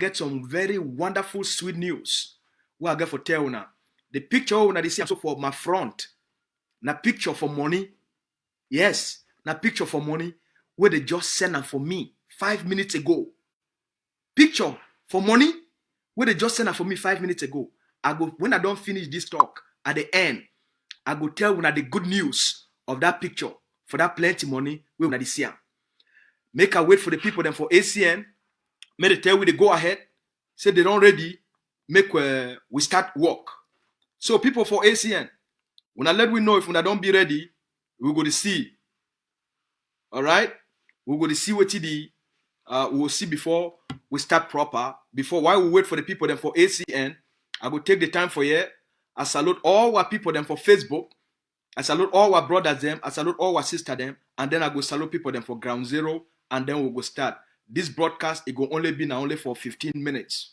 get some very wonderful, sweet news. What I get for tell now. The picture una they see so for my front. Na picture for money. Yes, na picture for money. Where they just send them for me 5 minutes ago. Picture for money. Where they just send them for me 5 minutes ago. I go when I don't finish this talk at the end. I go tell una the good news of that picture for that plenty money. We una they see am. Make a wait for the people then for ACN. Make they tell we they go ahead. Say they don't ready. Make we start work. So people for ACN, when I let we know if we don't be ready, we go to see. All right, we go to see what we will see before we start proper. Before while we wait for the people then for ACN, I will take the time for you. I salute all our people then for Facebook. I salute all our brothers them. I salute all our sisters them, and then I go salute people then for Ground Zero, and then we go start this broadcast. It go only be now only for 15 minutes.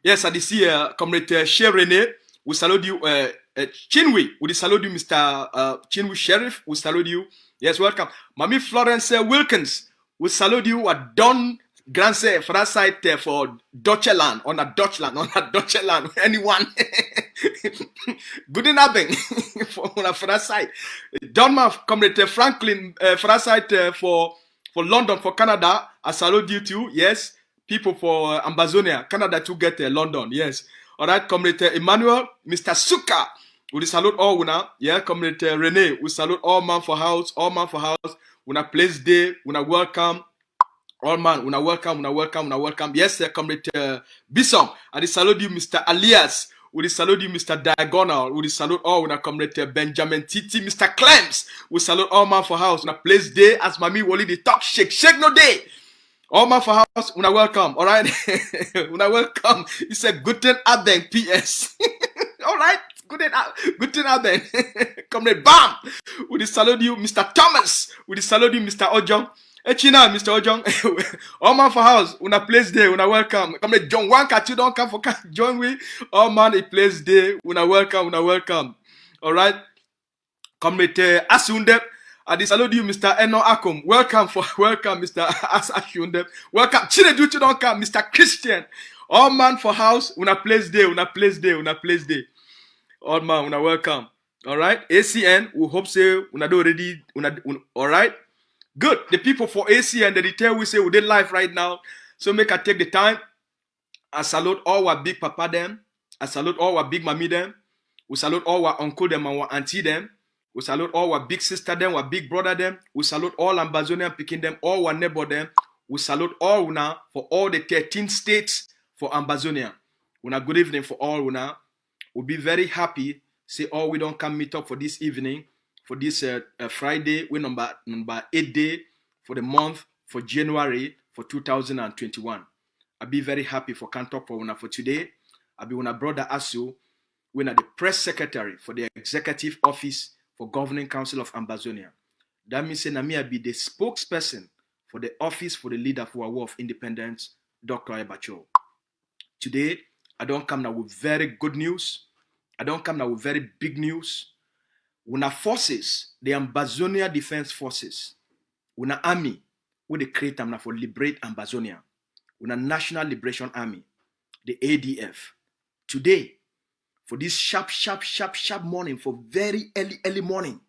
Yes, I see Comrade Cher Rene. We salute you, Chinwe. We salute you, Mr. Chinwe Sheriff. We salute you. Yes, welcome. Mami Florence Wilkins. We salute you. Don Granse for that side for Deutschland. On a Deutschland. Anyone? Good evening for that side. Don Comrade Franklin for that side for London, for Canada. I salute you too. Yes. People for Ambazonian, Canada to get London, yes. All right, Comrade Emmanuel, Mr. Suka, we salute all una. Yeah, Comrade Rene, we salute all man for house. Una place day, una welcome. All man, una welcome. Yes, sir, Comrade Bison, I salute you, Mr. Alias. We salute you, Mr. Diagonal. We salute all una Comrade Benjamin Titi, Mr. Clems. We salute all man for house. Una place day, as Mami Wally the talk shake no day. All man for house, una welcome, all right? Una welcome. It's a guten Abend, PS. All right, guten Abend. Comrade Bam. We salute you, Mr. Thomas. We salute you, Mr. Ojong. China, Mr. Ojong. All man for house, una place day, una welcome. Comrade John Wanka, you don't come for join we. All man, a place day, una welcome. All right, Comrade Asunde. I salute you, Mr. Eno Akum. Welcome, Mr. Ashunde. Welcome. Chile duty don't come, Mr. Christian. All man for house, una place day. All man, una welcome. All right. ACN, we hope say una do already. All right. Good. The people for ACN, the detail we say we did live right now. So make I take the time. I salute all our big papa them. I salute all our big mommy them. We salute all our uncle them and our auntie them. We salute all our big sister them, our big brother them. We salute all Ambazonian picking them, all our neighbor them. We salute all una for all the 13 states for Ambazonia. Una good evening for all una. We'll be very happy. Say all we don't come meet up for this evening, for this Friday. We number 8 day for the month for January for 2021. I'll be very happy for can't talk for una for today. I'll be una brother Asu. We're the press secretary for the executive office for Governing Council of Ambazonia. That means that I be the spokesperson for the office for the leader for our War of Independence, Dr. Ebacho. Today, I don't come now with very good news. I don't come now with very big news. Una forces, the Ambazonia Defense Forces, una army, we create them now for liberate Ambazonia. Una National Liberation Army, the ADF. Today, for this sharp morning, for very early morning.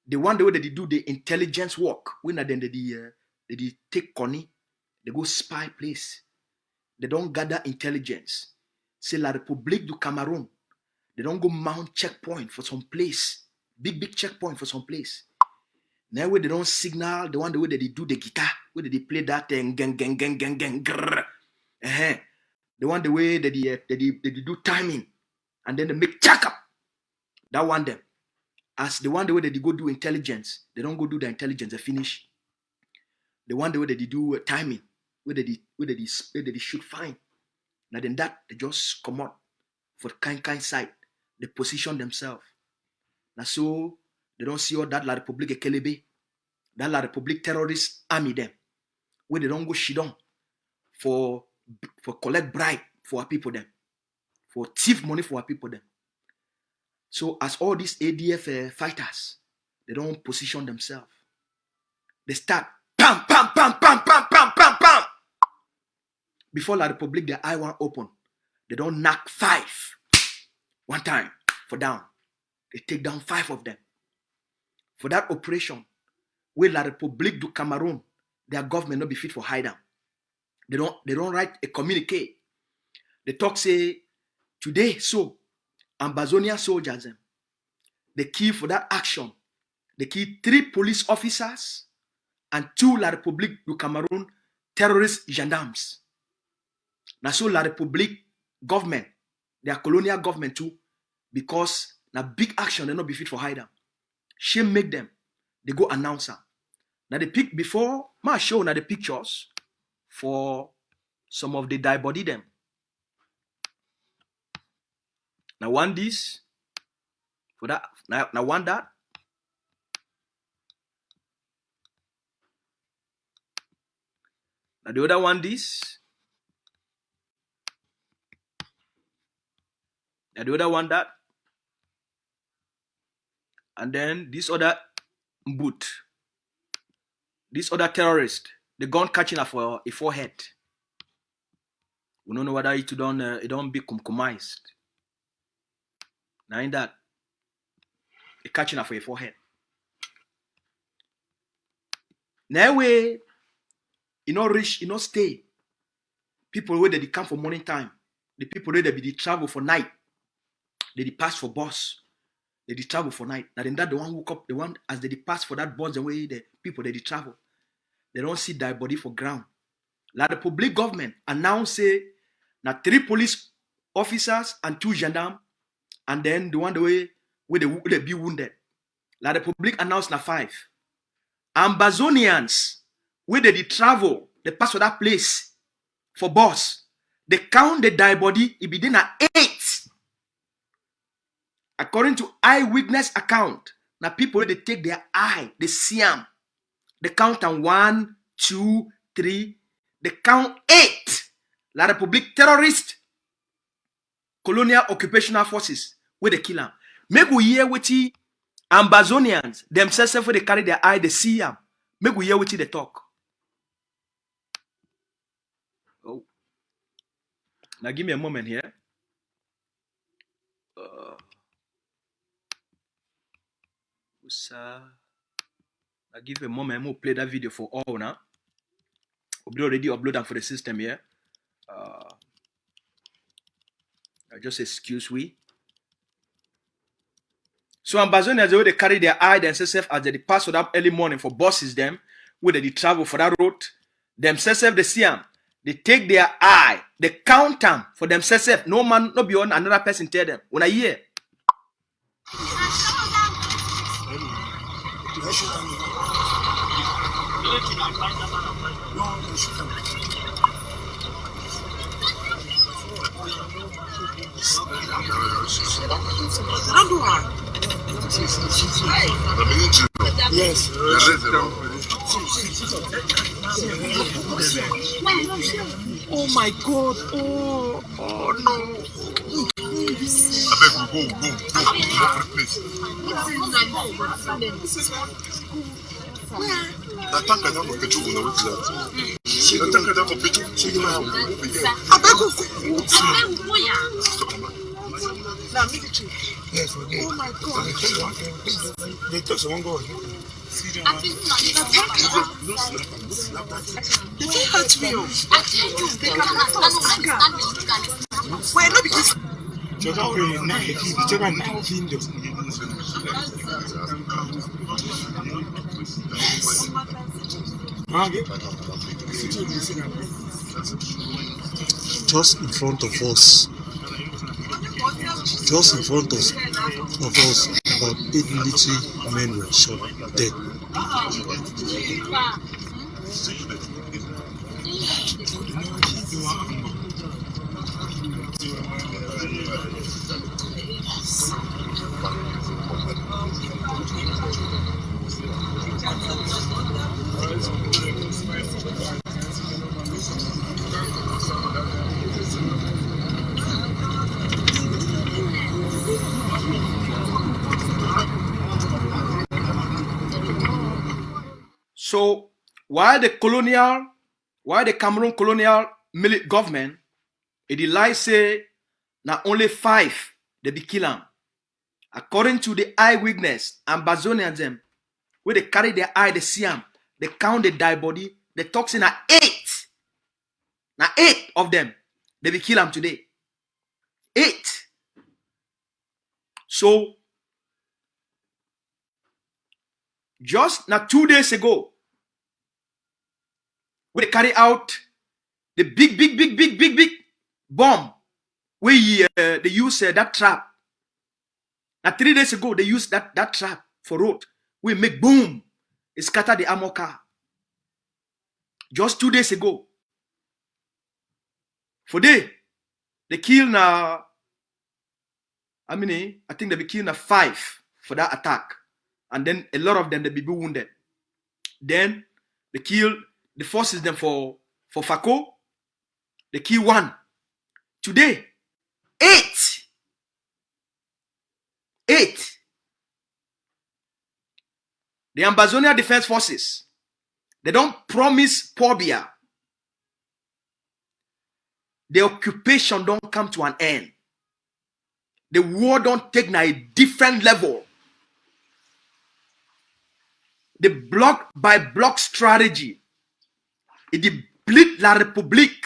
The one way that they do the intelligence work, when they take Connie, they go spy place. They don't gather intelligence. C'est la République du Cameroon. They don't go mount checkpoint for some place. Big checkpoint for some place. Now where they don't signal, the one the way that they do the guitar, where they play that gang, grrr. The one the way that they do timing, and then they make check up. That one them. As the one the way that they go do intelligence, they don't go do the intelligence, they finish. The one the way that they do timing, where they shoot fine. Now then that they just come out for kind side. They position themselves. Now so they don't see all that La République Kelebe, that La République terrorist army them, where they don't go shit on for collect bribe for our people them, for thief money for our people them. So as all these ADF fighters, they don't position themselves. They start, Pam, pam, pam, pam, pam, pam, pam, pam. Before La Republique, their eye won't open. They don't knock 5. One time for down. They take down 5 of them. For that operation, where La Republique du Cameroon, their government not be fit for hide down. They don't write a communique. They talk say today, so Ambazonian soldiers, they kill for that action. They kill 3 police officers and 2 La Republique du Cameroon terrorist gendarmes. Now so La Republique government, their colonial government too, because na big action they not be fit for hide down. Shame make them. They go announce her. Now the pic before ma show now the pictures for some of the die body them. Now one this for that. Now one that. Now the other one this. Now the other one that. And then this other boot. This other terrorist, the gun catching her for a forehead. We don't know whether it don't be compromised. Now in that, it catching her for a forehead. Now way, reach, stay. People where they come for morning time. The people where they be travel for night. They pass for bus. They travel for night. Now then that the one woke up, the one as they pass for that bus, the way the people they travel. They don't see their body for ground. Like the public government announced say now 3 police officers and 2 gendarmes, and then the one the way where they be wounded. Like the public announced now 5. Ambazonians where they travel, they pass for that place for bus. They count the die body, it be then at 8. According to eyewitness account, now people they take their eye, they see them. They count on 1, 2, 3. They count 8. La Republique terrorist, colonial occupational forces, where they kill them. Make we hear what the Ambazonians themselves where they carry their eye, they see them. Make we hear what they talk. Oh, now give me a moment here. I'll give you a moment. I'm going to play that video for all now. We'll already upload them for the system here. Just excuse we. So Ambazonians, the way they carry their eye themselves as they pass for that early morning for buses them, where they travel for that road, themselves they see them. They take their eye, they count them for themselves. No man, no beyond another person tell them. When I hear. Yes. Oh my God. Oh no. I beg you, go. Please. Yes, oh my God. They took someone go. They can't hurt me. They can't. Why not because just in front of us. Just in front of us, about 8 military men were shot dead. So While the Cameroon colonial government, it lie say now only 5 they be kill am. According to the eyewitness, Ambazonian them, where they carry their eye, they see them, they count the die body, they talk say na 8. Now 8 of them, they be kill them today. 8. So, just now 2 days ago, we carry out the big bomb where they use that trap. Now 3 days ago, they used that trap for road. We make boom. It scatter the armor car. Just 2 days ago. For they kill now. I think they be killing 5 for that attack. And then a lot of them, they be wounded. Then they kill the forces them for Fako. They kill 1. Today, 8. 8. The Ambazonian Defense Forces, they don't promise Pobia. The occupation don't come to an end. The war don't take na a different level. The block by block strategy, it deplete la République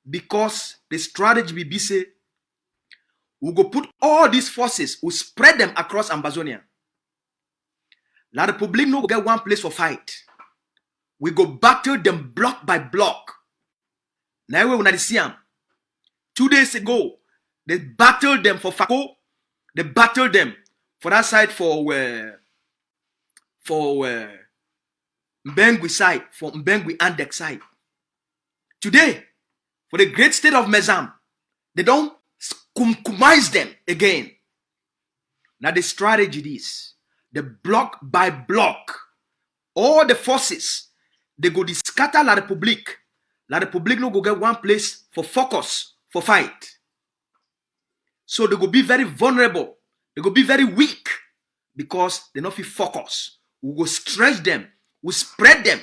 because the strategy will be say, we go put all these forces, we spread them across Ambazonia. La République no go get one place for fight. We go battle them block by block. Now we will see them. 2 days ago, they battled them for Fako. They battled them for that side for Mbengui side, for Mbengui Andek side. Today, for the great state of Mezam, they don't compromise them again. Now the strategy is the block by block, all the forces, they go to scatter La République. La République no go get one place for focus, for fight. So they go be very vulnerable. They go be very weak because they not fit focus. We go stretch them. We spread them.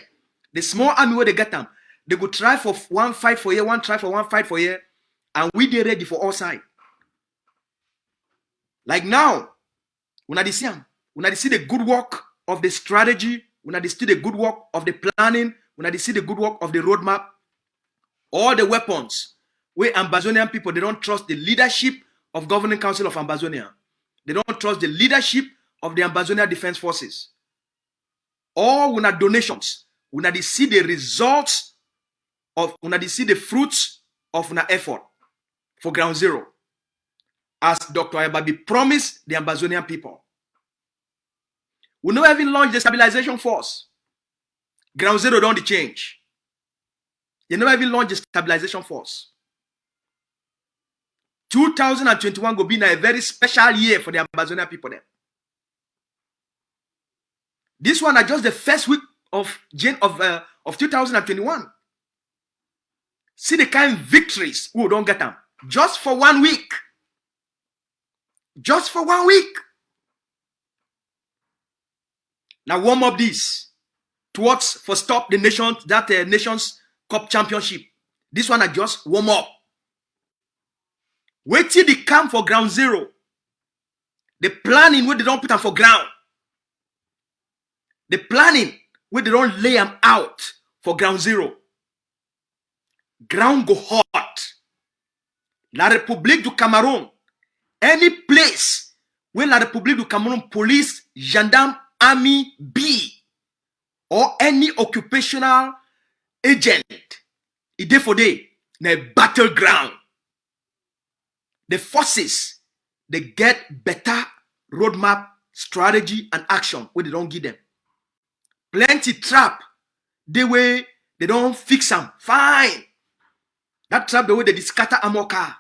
The small army where they get them, they go try for one fight for here, one try for one fight for here, and we dey ready for all sides. Like now, when I see them, when I see the good work of the strategy, when I see the good work of the planning, when I see the good work of the roadmap, all the weapons where Ambazonian people, they don't trust the leadership of Governing Council of Ambazonia. They don't trust the leadership of the Ambazonian Defense Forces. All when donations, when they see the results of, when they see the fruits of an effort for Ground Zero, as Dr. Ayababi promised the Ambazonian people. We never even launched the stabilization force. Ground Zero don't change. They never even launched the stabilization force. 2021 will be a very special year for the Ambazonian people there. This one is just the first week of 2021. See the kind of victories we don't get them. Just for 1 week. Just for 1 week. Now warm up this towards for stop the nations Nations Cup Championship. This one I just warm up. Wait till they come for Ground Zero. The planning where they don't put them for ground. The planning where they don't lay them out for Ground Zero. Ground go hot. La République du Cameroun. Any place where La République du Cameroun police, gendarme, army be, or any occupational agent, it day for day, na battleground. The forces, they get better roadmap, strategy, and action where they don't give them. Plenty trap, the way they don't fix them. Fine. That trap, the way they scatter armor car.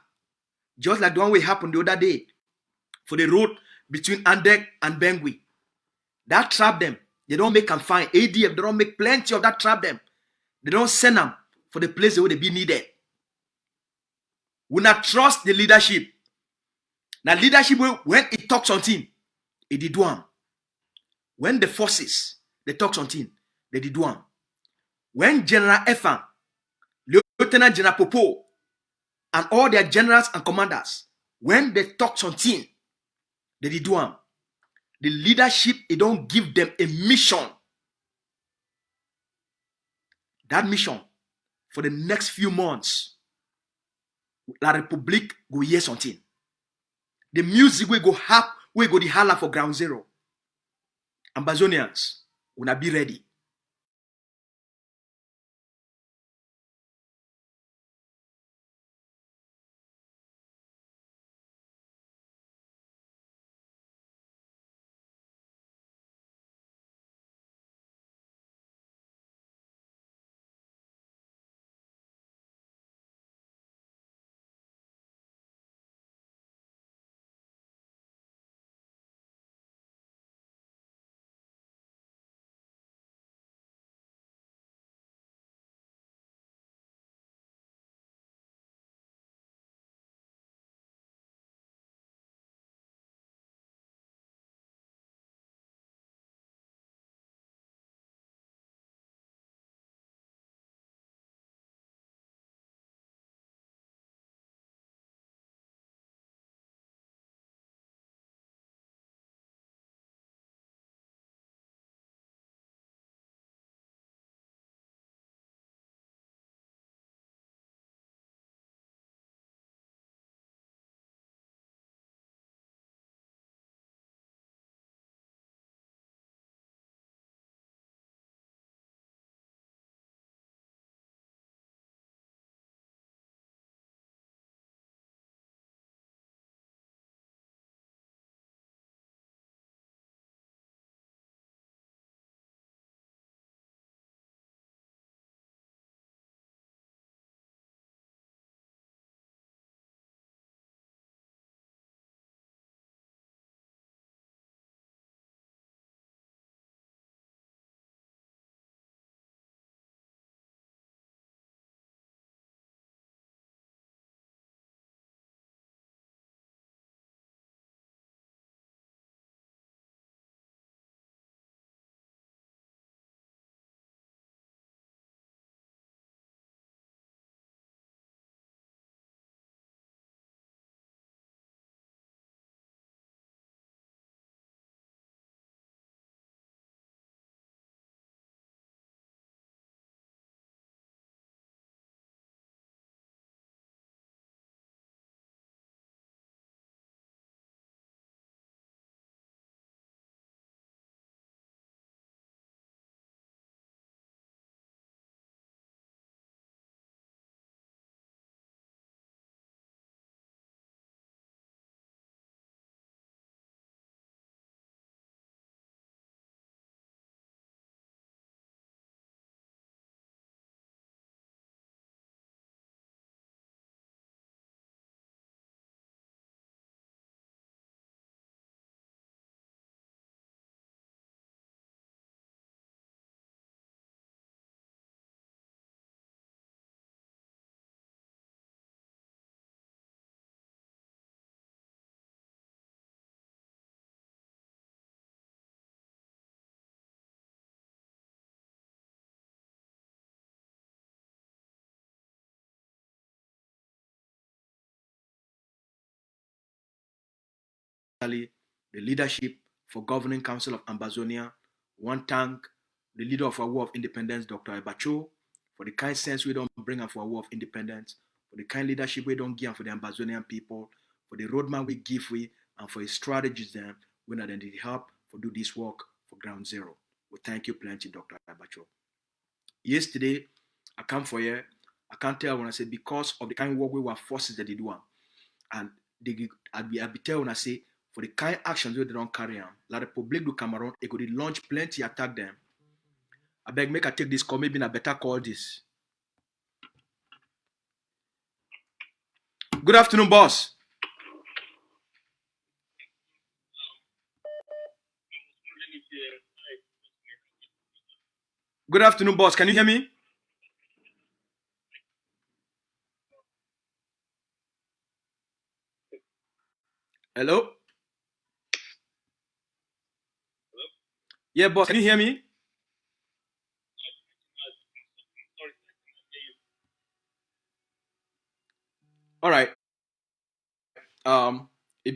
Just like the one we happened the other day for the road between Andek and Bengui. That trap them. They don't make them fine. ADF, they don't make plenty of that trap them. They don't send them for the place where they be needed. We not trust the leadership. Now leadership, when it talks something, it did one. When the forces, they talk something, they did one. When General Efan, Lieutenant General Popo, and all their generals and commanders, when they talk something, they did do them. The leadership, it don't give them a mission. That mission for the next few months, La Republique go hear something. The music we go have, we go the holla for ground zero. Ambazonians, we not be ready. The leadership for Governing Council of Ambazonia. One thank the leader of our War of Independence, Dr. Ebacho, for the kind sense we don't bring up for our War of Independence, for the kind leadership we don't give for the Ambazonian people, for the roadmap we give we, and for his strategies then we not need help for do this work for ground zero. We thank you plenty, Dr. Ebacho. Yesterday, I come for you. I can't tell when I say because of the kind of work we were forces that they do. And I'll be tell when I say for the kind of actions they don't carry on, La Republique du Cameroon, it could launch plenty attack them. I beg make I take this call, maybe I better call this. Good afternoon, boss. Good afternoon, boss. Can you hear me? Hello? Yeah, boss. Can you hear me?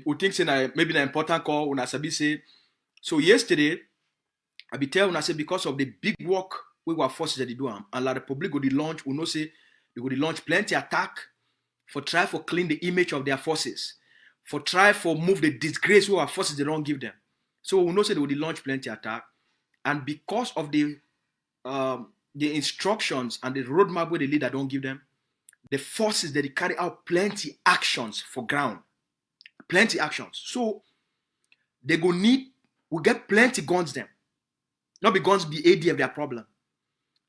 we think say maybe an important call when I say. So yesterday, I be tell when I say because of the big work we were forces that they do and la Republic go the launch, we know say they go the launch plenty attack for try for clean the image of their forces, for try for move the disgrace we our forces they don't give them. So we know say they will launch plenty attack, and because of the instructions and the roadmap where the leader don't give them, the forces that they carry out plenty actions for ground, plenty actions. So they go need we get plenty guns them, not be guns be ADF their problem.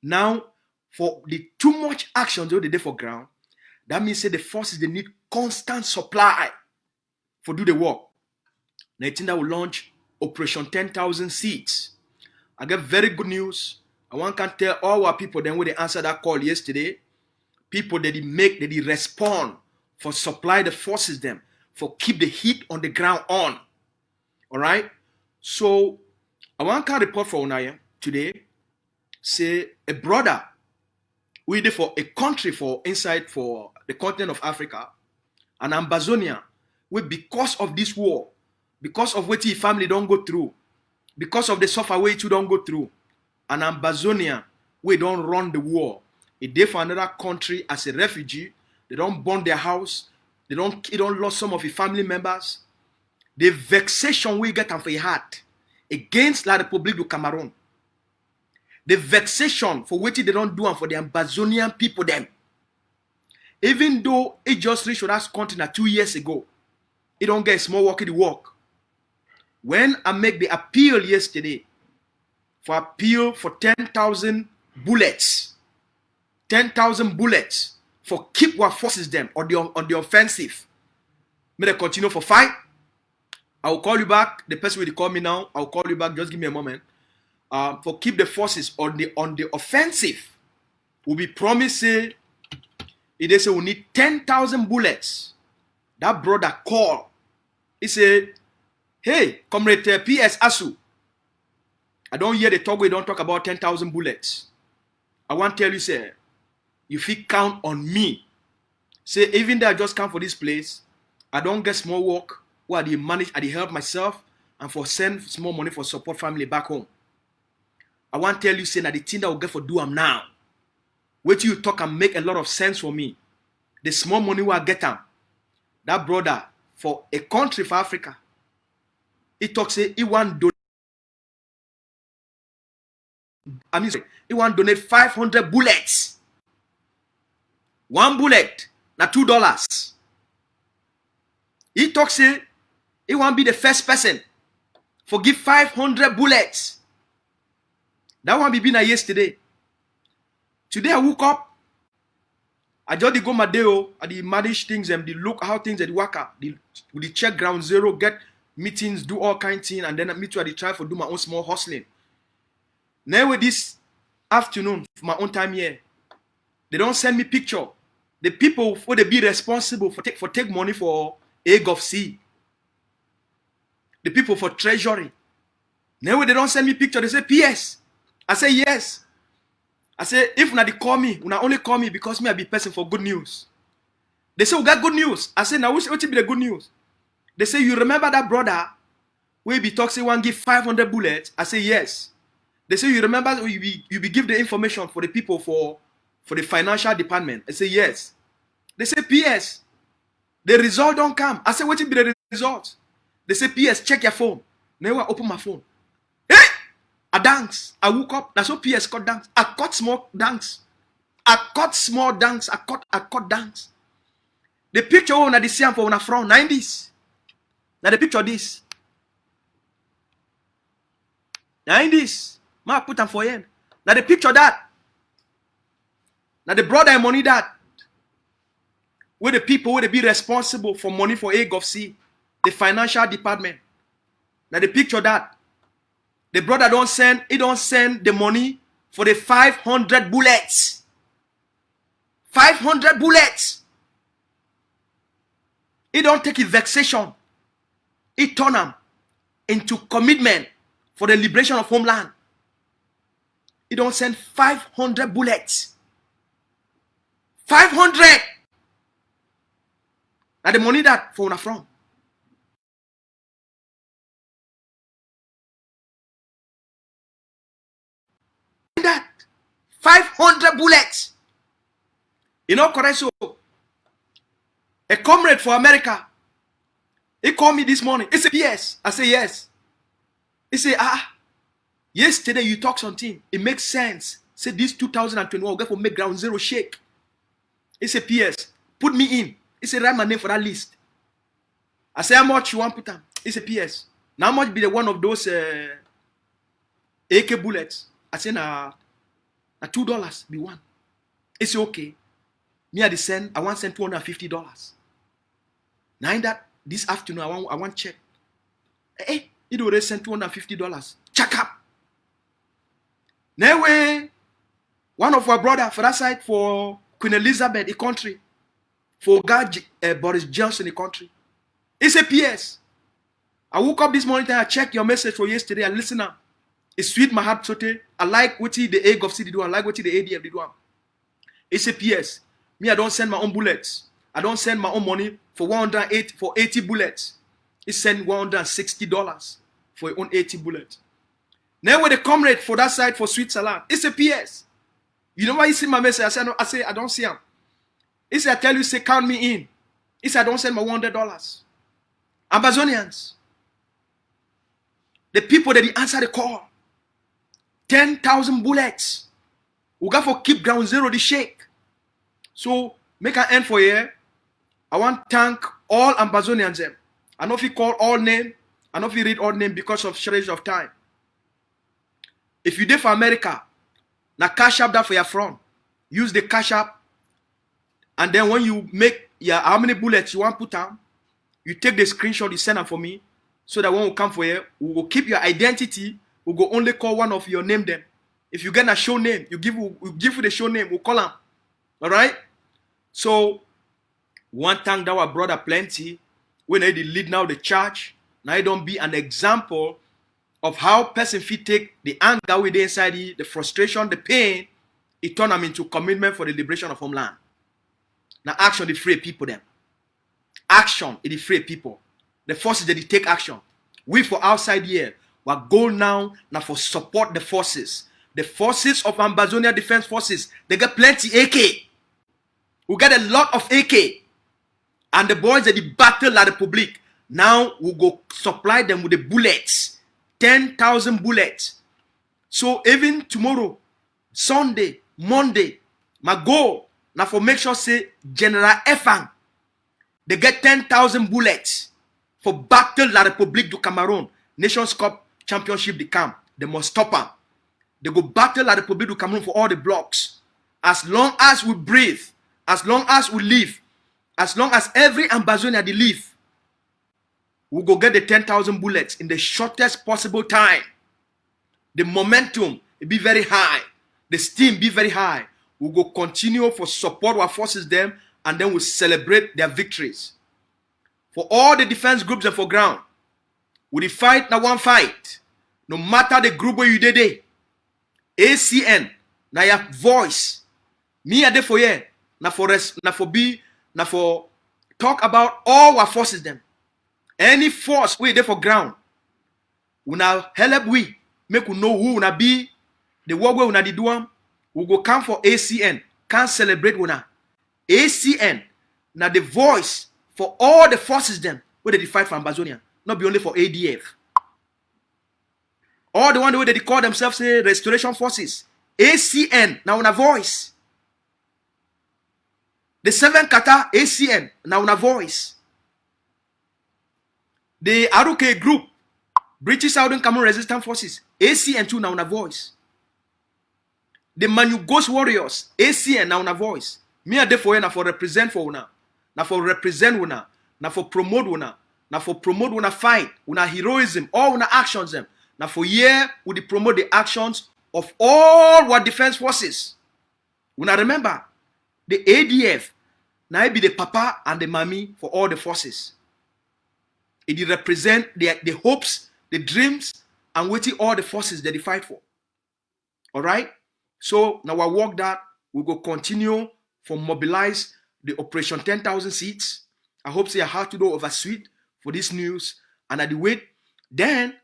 Now for the too much actions they do for ground, that means say the forces they need constant supply for do the work. Now I think that will launch Operation 10,000 seats. I get very good news. I want to tell all our people then when they answer that call yesterday, people that they respond for supply the forces them, for keep the heat on the ground on. All right. So I want to report for Unaya today. Say a brother we did for a country for inside for the continent of Africa, an Ambazonian, we because of this war, because of what his family don't go through, because of the suffer way you don't go through, an Ambazonian we don't run the war. If they for another country as a refugee, they don't burn their house, they don't lose some of his family members. The vexation we get for your heart against La République du Cameroon. The vexation for what they don't do and for the Ambazonian people them. Even though it just reached that continent 2 years ago, it don't get small work in the work. When I make the appeal yesterday for 10,000 bullets, 10,000 bullets for keep our forces them on the offensive, may they continue for fight. I will call you back. The person will call me now. I will call you back. Just give me a moment. For keep the forces on the offensive. We'll be promising. If they say we need 10,000 bullets, that brother call. He said, "Hey, comrade PS Asu, I don't hear the talk. We don't talk about 10,000 bullets. I want to tell you, sir, you feel count on me. Say even though I just come for this place, I don't get small work. Where I manage, I help myself and for send small money for support family back home. I want to tell you, say that the thing that will get for do am now. Wait till you talk and make a lot of sense for me. The small money will get them. That brother for a country for Africa, he talks say he want donate. He want donate 500 bullets. One bullet, na $2. He talks say he want be the first person for give 500 bullets. That one be been yesterday. Today I woke up. I just go my day. I manage things and look how things at work out. They check ground zero, get meetings, do all kind of things, and then I meet you at the try for do my own small hustling. Now with this afternoon, for my own time here, they don't send me picture. The people who they be responsible for take money for egg of sea. The people for treasury. Now they don't send me picture. They say PS. I say yes. I say if una they call me, una only call me because me I be person for good news. They say we got good news. I say now what will be the good news? They say you remember that brother where be talk say one give 500 bullets. I say yes. They say you remember you be give the information for the people for the financial department. I say yes. They say PS. The result don't come. I say what will be the result? They say PS check your phone. Now I open my phone. Hey! I dance. I woke up. That's what PS cut dance. I cut small dance. I cut small dance. I cut dance. The picture when I see for when I from 90s. Now the picture this. 90s. Ma put them for you. Now the picture that. Now the brother and money that. Where the people where they be responsible for money for egg of sea. The financial department. Now the picture that. The brother don't send the money for the 500 bullets. 500 bullets. He don't take his vexation. He turn them into commitment for the liberation of homeland. He don't send 500 bullets. 500. Now the money that for una from. that 500 bullets. You know, correct? So a comrade for America, he called me this morning. He said, yes. I say, yes. He said, yesterday you talk something. It makes sense. Say this 2021, we'll get for make ground zero shake. He said, PS, put me in. He said, write my name for that list. I said, how much you want to put on? He said, PS. Now how much be the one of those AK bullets? I said, na $2 be one. He said, okay. Me at the send, I want to send $250. Now in that, this afternoon, I want check. Hey, he already sent $250. Check up. Now one of our brother for that side for Queen Elizabeth, the country, for God Boris Johnson, the country. He said, PS. I woke up this morning and I checked your message for yesterday and listen now. It's sweet my heart sote. I like what the egg of city do. I like what the ADF do. He said, PS. Me, I don't send my own bullets. I don't send my own money for 80 bullets. He sent $160 for your own 80 bullets. Now with the comrade for that side for Switzerland, it's a PS. You know why you see my message? I said, no, I don't see him. He said, I tell you, say, count me in. He said, I don't send my $100. Ambazonians. The people that they answer the call. 10,000 bullets. We got for keep ground zero the shake. So, make an end for here. I want to thank all Ambazonians. I know if you call all name, I know if you read all name because of shortage of time. If you did for America, now cash up that for your front. Use the cash up. And then when you make how many bullets you want to put on, you take the screenshot, you send them for me. So that when we come for here, we will keep your identity. We will only call one of your name them. If you get a show name, we'll give you the show name. We'll call them. All right? So, one thank that our brother plenty. When they lead now the church, now it don't be an example of how person fit take the anger with inside the frustration, the pain, it turn them into commitment for the liberation of homeland. Now action, the free people them. Action, it the free people. The forces that they take action. We for outside here, we go now for support the forces. The forces of Ambazonian Defense Forces, they get plenty AK. We get a lot of AK. And the boys that the battle at the public, now we go supply them with the bullets. 10,000 bullets. So even tomorrow, Sunday, Monday, my goal now for make sure say General Efang, they get 10,000 bullets for battle la Republique du Cameroon, Nations Cup Championship the camp. They must stop them. They go battle la Republique du Cameroon for all the blocks. As long as we breathe, as long as we live, as long as every Ambazonian they live, we go get the 10,000 bullets in the shortest possible time. The momentum will be very high. The steam be very high. We go continue for support our forces them, and then we celebrate their victories. For all the defense groups and for ground, we fight now one fight. No matter the group where you did, ACN now your voice. Me a day for you. Now for talk about all our forces them. Any force we there for ground. We now help we make we know who we be. The work we na do am. We go come for ACN. Can't celebrate we na. ACN now the voice for all the forces them where they fight for Ambazonia. Not be only for ADF. All the one way they call themselves say restoration forces. ACN now on a voice. The 7 Kata ACN now on a voice. The Aruke group, British Southern Cameroon Resistance Forces, ACN2 now on a voice. The Manu Ghost Warriors, ACN now on a voice. Me a day for you now for represent for una. Now for represent una. Now for promote una. Now for promote una fight, una heroism, all una actions them. Now for year we promote the actions of all our defense forces. Una remember, the ADF now it be the papa and the mommy for all the forces. It represent the hopes, the dreams, and waiting all the forces that they fight for. All right? So now I work that we go continue for mobilize the Operation 10,000 seats. I hope say I have to do over sweet for this news. And at the wait, then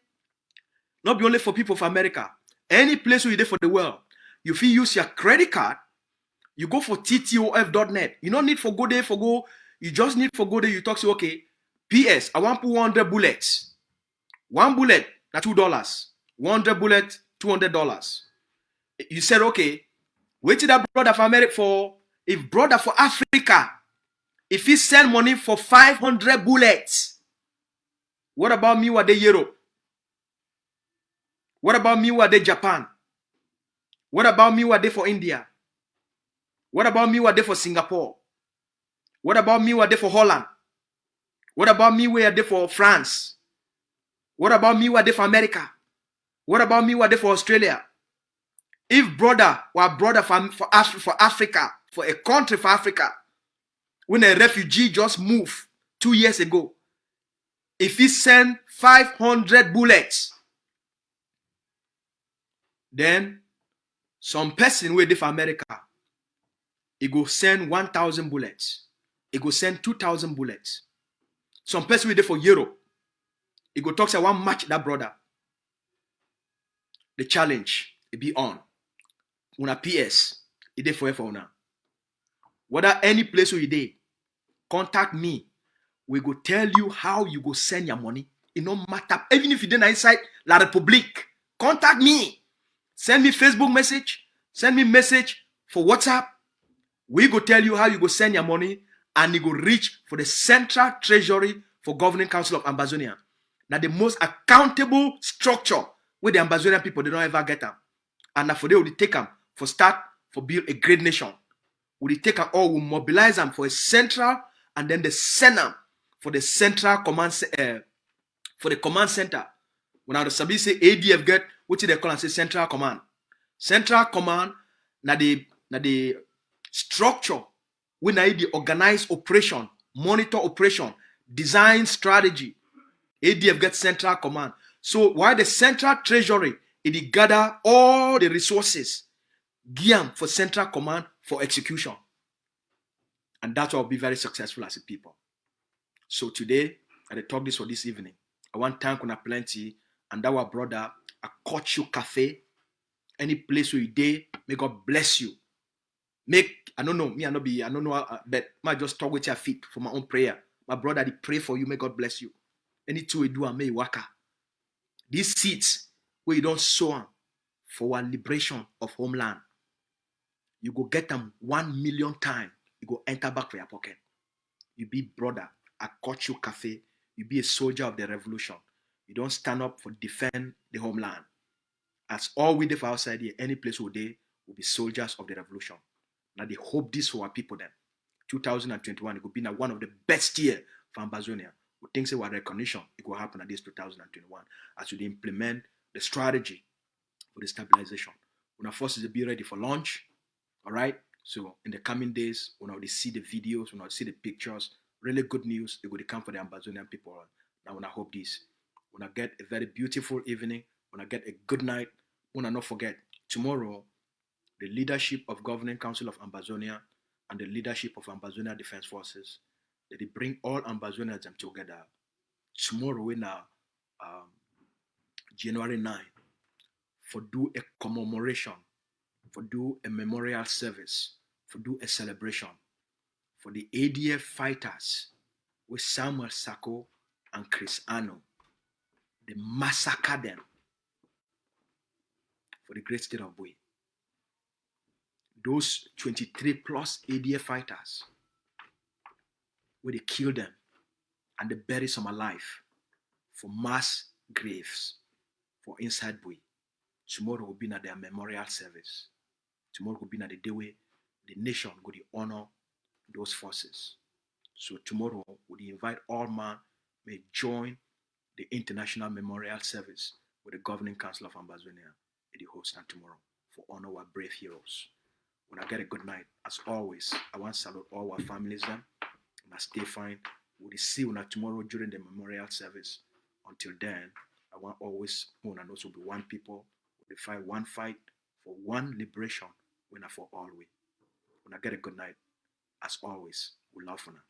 not be only for people of America, any place we did for the world. You feel use your credit card. You go for ttof.net. You don't need for go there for go. You just need for go there. You talk, say, okay, PS, I want to put 100 bullets. One bullet, that's $2. 100 bullet, $200. You said, okay, wait till that brother for America for, if brother for Africa, if he send money for 500 bullets, what about me what they Europe? What about me what they Japan? What about me what they for India? What about me what they for Singapore? What about me what they for Holland? What about me where they for France? What about me what they for America? What about me what they for Australia? If brother for Africa, for a country for Africa, when a refugee just moved 2 years ago, if he send 500 bullets, then some person where they for America, he go send 1,000 bullets. He go send 2,000 bullets. Some person where they for Europe, he go talk say one match that brother. The challenge, it be on. Una PS, it dey for una. Whether any place where you dey, contact me. We go tell you how you go send your money. It no matter. Even if you dey inside La Republique, contact me. Send me Facebook message. Send me message for WhatsApp. We go tell you how you go send your money and it go reach for the Central Treasury for Governing Council of Ambazonian. Now the most accountable structure where the Ambazonian people, they don't ever get them. And now for they will take them for start for build a great nation. We take them all, we mobilize them for a central and then they send them for the central command for the command center. When I sabi say ADF get, what they call and say central command. Central command na the structure when I the organized operation, monitor operation, design strategy. ADF gets central command. So while the central treasury it gather all the resources, give for central command for execution. And that's why will be very successful as a people. So today, I talk this for this evening. I want to thank you plenty and our brother, I caught you cafe. Any place where you day, may God bless you. I don't know, but I just talk with your feet for my own prayer. My brother, they pray for you, may God bless you. Anything we do, may waka. These seeds where you don't sow them for our liberation of homeland, you go get them 1 million times. You go enter back for your pocket. You be brother, I caught you cafe. You be a soldier of the revolution. You don't stand up for defend the homeland. As all we do for outside here, any place we do, will be soldiers of the revolution. Now they hope this for our people then. 2021, it will be now one of the best year for Ambazonia. We think say what recognition it will happen at this 2021 as we implement the strategy for the stabilization. When our forces will be ready for launch. All right. So in the coming days, when I see the videos, when I see the pictures, really good news, it will come for the Ambazonian people. Now when I hope this, when I get a very beautiful evening, when I get a good night, when I not forget, tomorrow, the leadership of Governing Council of Ambazonia and the leadership of Ambazonia Defense Forces, they bring all Ambazonians together. Tomorrow, in January 9, for do a commemoration, for do a memorial service, for do a celebration, for the ADF fighters with Samuel Sako and Chris Ano. They massacre them for the great state of Bui. Those 23 plus ADF fighters, where they kill them and they bury some alive for mass graves for inside Bui. Tomorrow will be at their memorial service. Tomorrow will be at the day where the nation will honor those forces. So tomorrow we invite all men may join the international memorial service with the Governing Council of Ambazonia in the host and tomorrow for honor our brave heroes. When I get a good night, as always, I want to salute all our families then. And I stay fine. We'll see you tomorrow during the memorial service. Until then, I want always one and also be one people. We'll fight one fight for one liberation, winner for all we. When I get a good night, as always, we love for now.